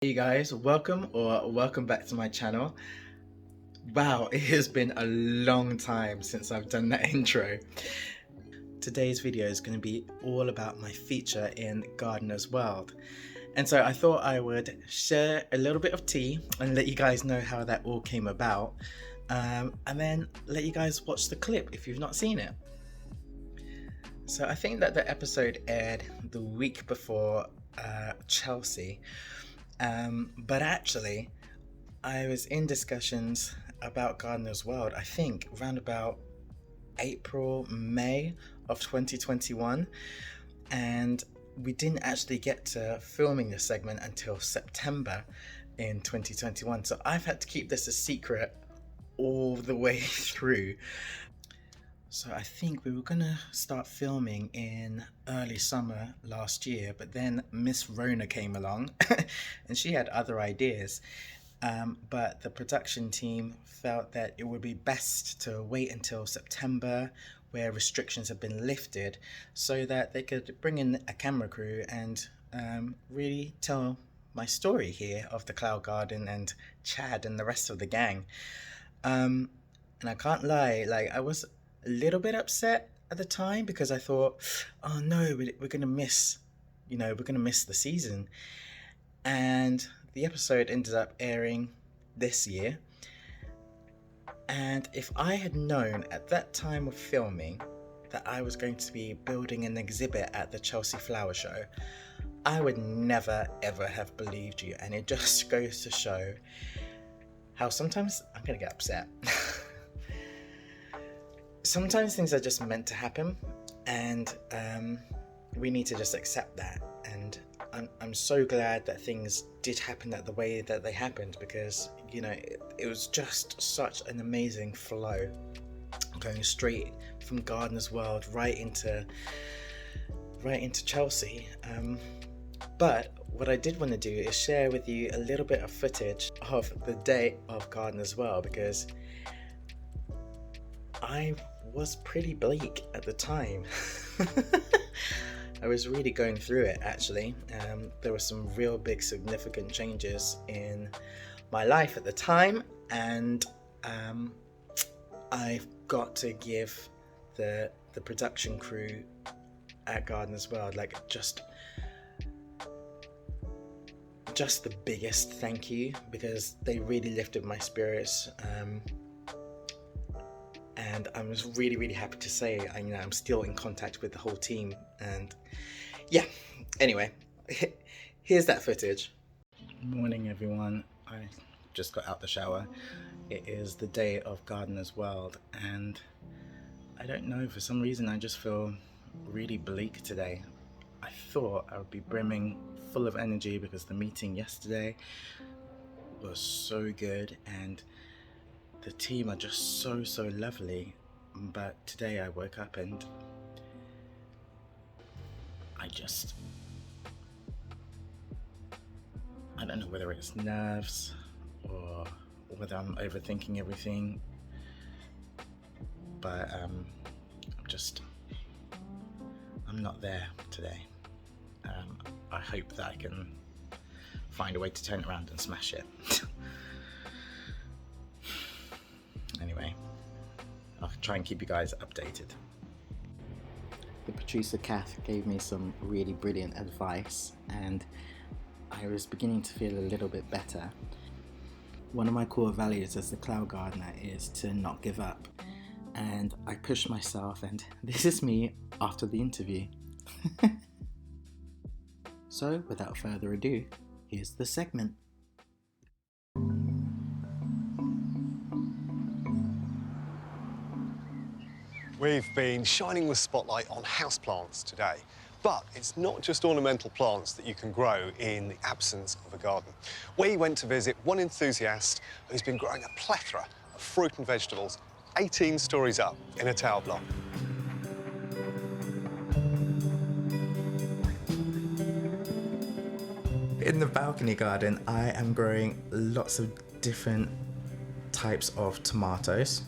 Hey guys, welcome back to my channel. Wow, it has been a long time since I've done that intro. Today's video is going to be all about my feature in Gardener's World. And so I thought I would share a little bit of tea and let you guys know how that all came about. And then let you guys watch the clip if you've not seen it. So I think that the episode aired the week before Chelsea. But actually, I was in discussions about Gardener's World, I think around about April, May of 2021, and we didn't actually get to filming this segment until September in 2021. So I've had to keep this a secret all the way through. So I think we were gonna start filming in early summer last year, but then Miss Rona came along and she had other ideas. But the production team felt that it would be best to wait until September, where restrictions have been lifted, so that they could bring in a camera crew and really tell my story here of the Cloud Garden and Chad and the rest of the gang. And I can't lie, like I was a little bit upset at the time because I thought, oh no, we're gonna miss, we're gonna miss the season. And the episode ended up airing this year. And if I had known at that time of filming that I was going to be building an exhibit at the Chelsea Flower Show, I would never ever have believed you. And it just goes to show how sometimes I'm gonna get upset. Sometimes things are just meant to happen, and we need to just accept that. And I'm so glad that things did happen the way that they happened, because it was just such an amazing flow, going straight from Gardener's World right into Chelsea. But what I did want to do is share with you a little bit of footage of the day of Gardener's World, because I was pretty bleak at the time. I was really going through it, actually. There were some real big significant changes in my life at the time, and I've got to give the production crew at Gardener's World just the biggest thank you, because they really lifted my spirits. And I was really, really happy to say I'm still in contact with the whole team. And yeah, anyway, here's that footage. Morning, everyone. I just got out the shower. It is the day of Gardener's World, and I don't know, for some reason I just feel really bleak today. I thought I would be brimming full of energy because the meeting yesterday was so good and the team are just so lovely, but today I woke up and I don't know whether it's nerves or whether I'm overthinking everything, but I'm not there today. I hope that I can find a way to turn it around and smash it. Anyway, I'll try and keep you guys updated. The producer Kath gave me some really brilliant advice, and I was beginning to feel a little bit better. One of my core values as the Cloud Gardener is to not give up, and I pushed myself, and this is me after the interview. So without further ado, here's the segment. We've been shining the spotlight on houseplants today, but it's not just ornamental plants that you can grow in the absence of a garden. We went to visit one enthusiast who's been growing a plethora of fruit and vegetables 18 stories up in a tower block. In the balcony garden, I am growing lots of different types of tomatoes.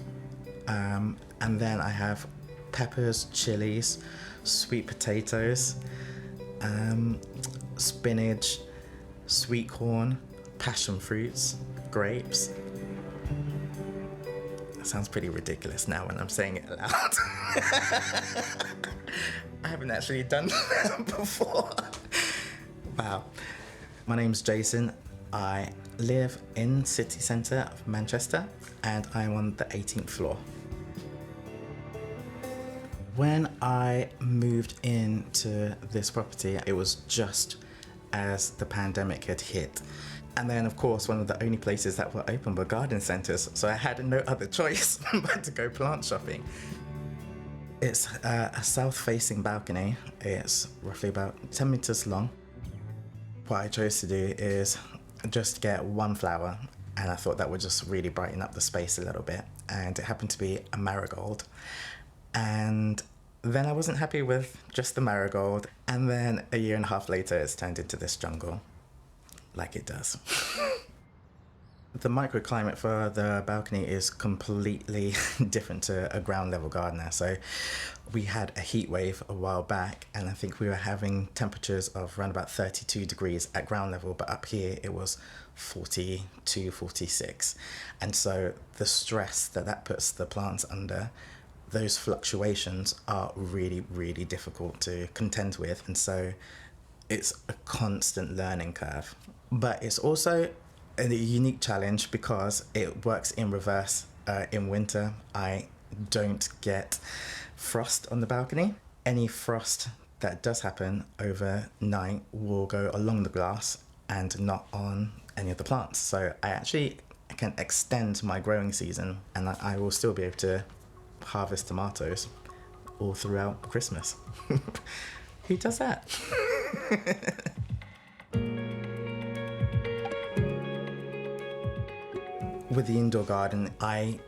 And then I have peppers, chilies, sweet potatoes, spinach, sweet corn, passion fruits, grapes. That sounds pretty ridiculous now when I'm saying it aloud. I haven't actually done that before. Wow. My name's Jason. I live in city centre of Manchester and I'm on the 18th floor. When I moved into this property, it was just as the pandemic had hit. And then, of course, one of the only places that were open were garden centres, so I had no other choice but to go plant shopping. It's a south-facing balcony. It's roughly about 10 metres long. What I chose to do is just get one flower, and I thought that would just really brighten up the space a little bit. And it happened to be a marigold. And then I wasn't happy with just the marigold. And then a year and a half later, it's turned into this jungle, like it does. The microclimate for the balcony is completely different to a ground level gardener. So we had a heat wave a while back, and I think we were having temperatures of around about 32 degrees at ground level, but up here it was 42, 46. And so the stress that puts the plants under, those fluctuations are really, really difficult to contend with. And so it's a constant learning curve. But it's also a unique challenge because it works in reverse. In winter, I don't get frost on the balcony. Any frost that does happen overnight will go along the glass and not on any of the plants. So I actually can extend my growing season, and I will still be able to harvest tomatoes all throughout Christmas. Who does that? With the indoor garden, I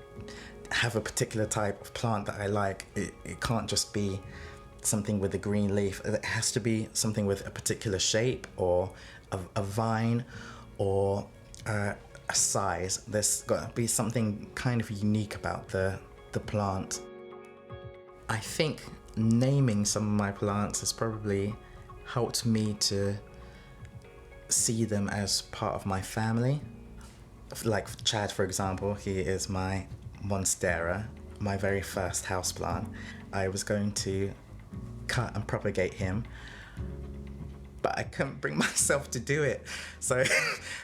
have a particular type of plant that I like. It can't just be something with a green leaf. It has to be something with a particular shape, or a vine, or a size. There's got to be something kind of unique about the plant. I think naming some of my plants has probably helped me to see them as part of my family. Like Chad, for example, he is my monstera, my very first houseplant. I was going to cut and propagate him, but I couldn't bring myself to do it. So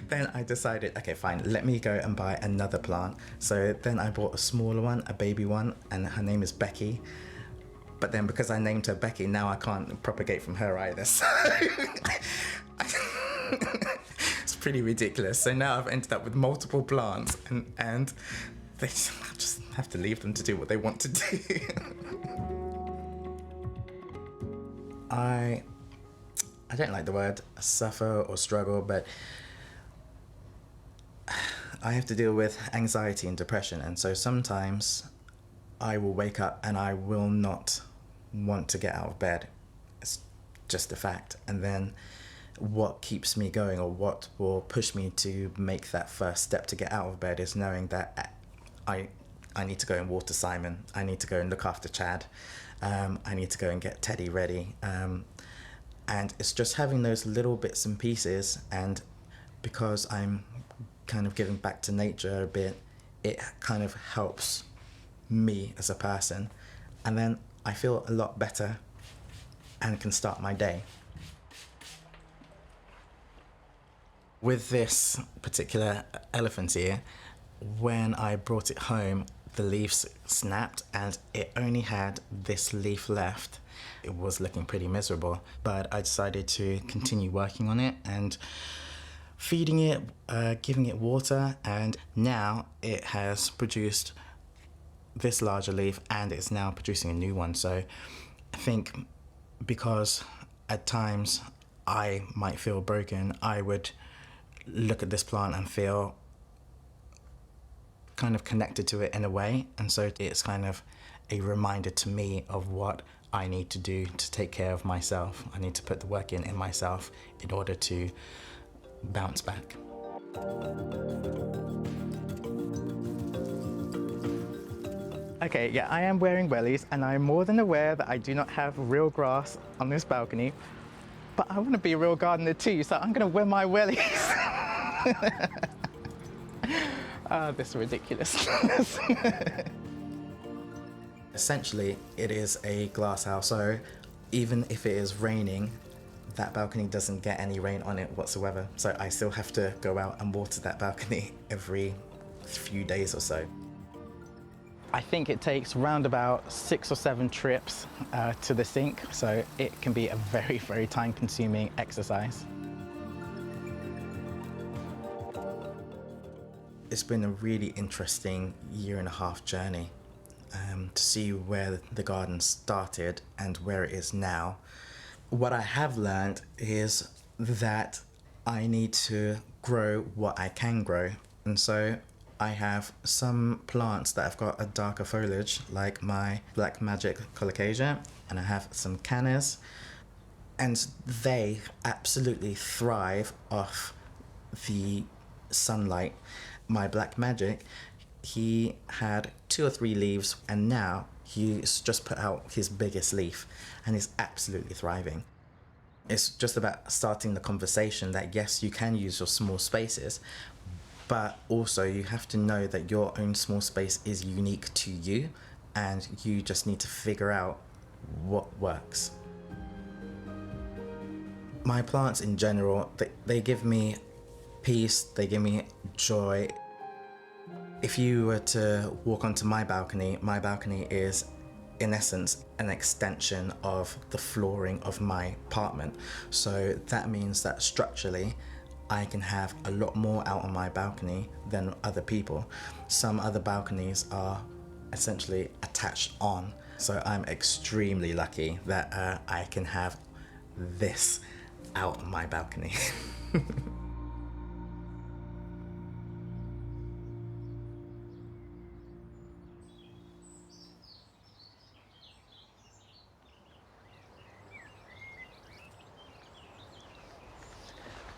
then I decided, okay, fine, let me go and buy another plant. So then I bought a smaller one, a baby one, and her name is Becky. But then because I named her Becky, now I can't propagate from her either. So it's pretty ridiculous. So now I've ended up with multiple plants, and they just have to leave them to do what they want to do. I don't like the word suffer or struggle, but I have to deal with anxiety and depression, and so sometimes I will wake up and I will not want to get out of bed. It's just a fact. And then what keeps me going, or what will push me to make that first step to get out of bed, is knowing that I need to go and water Simon. I need to go and look after Chad. I need to go and get Teddy ready. And it's just having those little bits and pieces, and because I'm kind of giving back to nature a bit, it kind of helps me as a person, and then I feel a lot better and can start my day. With this particular elephant here, when I brought it home, the leaves snapped and it only had this leaf left. It was looking pretty miserable, but I decided to continue working on it and feeding it, giving it water, and now it has produced this larger leaf and it's now producing a new one. So I think because at times I might feel broken, I would look at this plant and feel kind of connected to it in a way, and so it's kind of a reminder to me of what I need to do to take care of myself. I need to put the work in myself in order to bounce back. Okay, yeah, I am wearing wellies, and I'm more than aware that I do not have real grass on this balcony, but I want to be a real gardener too, so I'm going to wear my wellies. This is ridiculous. Essentially, it is a glass house, so even if it is raining, that balcony doesn't get any rain on it whatsoever. So I still have to go out and water that balcony every few days or so. I think it takes round about 6 or 7 trips to the sink, so it can be a very, very time-consuming exercise. It's been a really interesting 1.5-year journey to see where the garden started and where it is now. What I have learned is that I need to grow what I can grow, and so I have some plants that have got a darker foliage, like my Black Magic Colocasia, and I have some cannas, and they absolutely thrive off the sunlight. My Black Magic, he had 2 or 3 leaves, and now he's just put out his biggest leaf and is absolutely thriving. It's just about starting the conversation that yes, you can use your small spaces, but also you have to know that your own small space is unique to you, and you just need to figure out what works. My plants in general, they give me peace, they give me joy. If you were to walk onto my balcony is in essence an extension of the flooring of my apartment. So that means that structurally I can have a lot more out on my balcony than other people. Some other balconies are essentially attached on. So I'm extremely lucky that I can have this out on my balcony.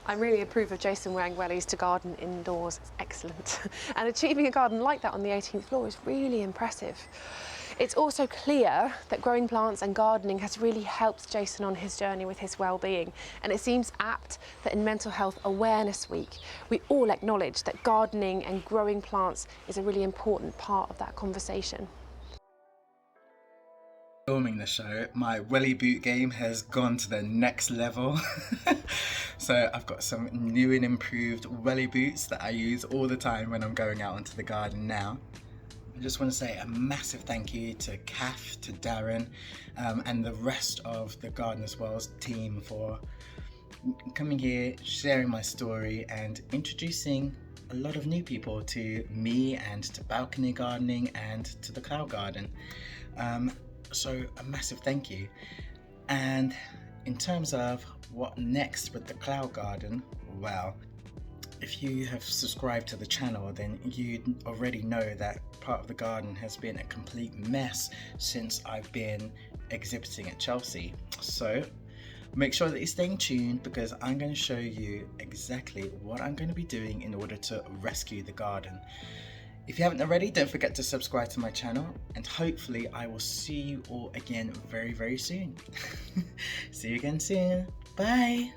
I really approve of Jason wearing wellies to garden indoors. It's excellent. And achieving a garden like that on the 18th floor is really impressive. It's also clear that growing plants and gardening has really helped Jason on his journey with his well-being. And it seems apt that in Mental Health Awareness Week, we all acknowledge that gardening and growing plants is a really important part of that conversation. Filming the show, my welly boot game has gone to the next level. So I've got some new and improved welly boots that I use all the time when I'm going out into the garden now. I just want to say a massive thank you to Kath, to Darren, and the rest of the Gardeners World team for coming here, sharing my story and introducing a lot of new people to me and to balcony gardening and to the Cloud Garden. So a massive thank you. And in terms of what next with the Cloud Garden, well, if you have subscribed to the channel, then you already know that part of the garden has been a complete mess since I've been exhibiting at Chelsea. So make sure that you're staying tuned, because I'm going to show you exactly what I'm going to be doing in order to rescue the garden. If you haven't already, don't forget to subscribe to my channel, and hopefully I will see you all again very, very soon. See you again soon. Bye.